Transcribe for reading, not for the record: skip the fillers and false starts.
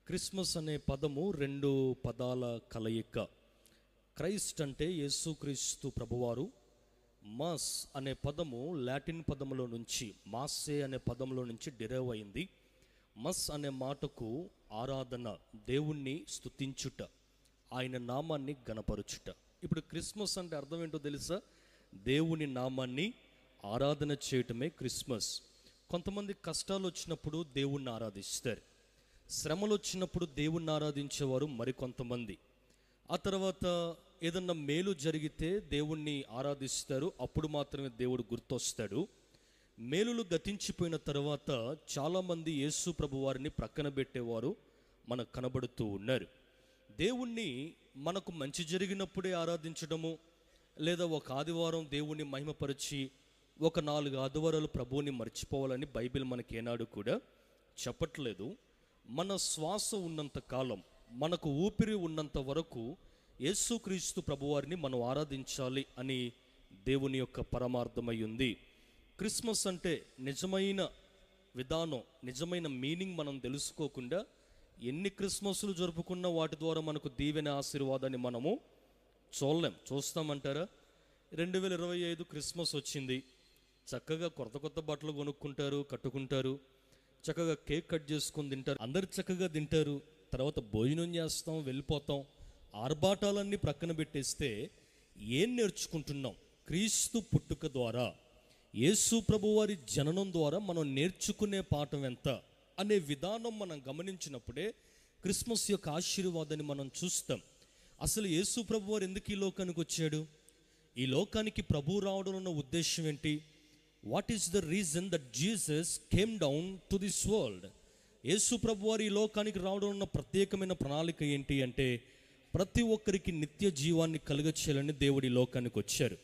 Christmas అనే పదము రెండు పదాల కలయిక. క్రైస్ట్ అంటే యేసుక్రీస్తు ప్రభువారు. మాస్ అనే పదము లాటిన్ పదములో నుంచి, మాస్సే అనే పదంలో నుంచి డిరైవ్ అయింది. మస్ అనే మాటకు ఆరాధన, దేవుణ్ణి స్తుతించుట, ఆయన నామాన్ని గణపరచుట. ఇప్పుడు క్రిస్మస్ అంటే అర్థం ఏంటో తెలుసా? దేవుని నామాన్ని ఆరాధన చేయటమే క్రిస్మస్. కొంతమంది కష్టాలు వచ్చినప్పుడు దేవుణ్ణి ఆరాధిస్తారు, శ్రమలు వచ్చినప్పుడు దేవుణ్ణి ఆరాధించేవారు మరికొంతమంది. ఆ తర్వాత ఏదన్నా మేలు జరిగితే దేవుణ్ణి ఆరాధిస్తారు, అప్పుడు మాత్రమే దేవుడు గుర్తొస్తాడు. మేలులు గతించిపోయిన తర్వాత చాలామంది యేసు ప్రభు వారిని ప్రక్కన పెట్టేవారు మనకు కనబడుతూ ఉన్నారు. దేవుణ్ణి మనకు మంచి జరిగినప్పుడే ఆరాధించడము, లేదా ఒక ఆదివారం దేవుణ్ణి మహిమపరిచి ఒక 4 ఆదివారాలు ప్రభువుని మర్చిపోవాలని బైబిల్ మనకి ఏనాడు కూడా చెప్పట్లేదు. మన శ్వాస ఉన్నంత కాలం, మనకు ఊపిరి ఉన్నంత వరకు యేసుక్రీస్తు ప్రభువారిని మనం ఆరాధించాలి అని దేవుని యొక్క పరమార్థమై ఉంది. క్రిస్మస్ అంటే నిజమైన విధానం, నిజమైన మీనింగ్ మనం తెలుసుకోకుండా ఎన్ని క్రిస్మస్లు జరుపుకున్నా వాటి ద్వారా మనకు దీవెన ఆశీర్వాదాన్ని మనము చూస్తామంటారా? 2025 క్రిస్మస్ వచ్చింది, చక్కగా కొత్త బట్టలు కొనుక్కుంటారు, కట్టుకుంటారు, చక్కగా కేక్ కట్ చేసుకొని తింటారు, అందరు చక్కగా తింటారు, తర్వాత భోజనం చేస్తాం, వెళ్ళిపోతాం. ఆర్భాటాలన్నీ ప్రక్కన పెట్టేస్తే ఏం నేర్చుకుంటున్నాం? క్రీస్తు పుట్టుక ద్వారా, యేసు ప్రభువారి జననం ద్వారా మనం నేర్చుకునే పాఠం ఎంత అనే విధానం మనం గమనించినప్పుడే క్రిస్మస్ యొక్క ఆశీర్వాదాన్ని మనం చూస్తాం. అసలు యేసు ప్రభువారు ఎందుకు ఈ లోకానికి వచ్చాడు? ఈ లోకానికి ప్రభు రావడం ఉన్న ఉద్దేశం ఏంటి? What is the reason that Jesus came down to this world? యేసు ప్రభువారు ఈ లోకానికి రావడం ఉన్న ప్రత్యేకమైన ప్రణాళిక ఏంటి అంటే, ప్రతి ఒక్కరికి నిత్య జీవాన్ని కలుగచేయాలని దేవుడి లోకానికి వచ్చారు.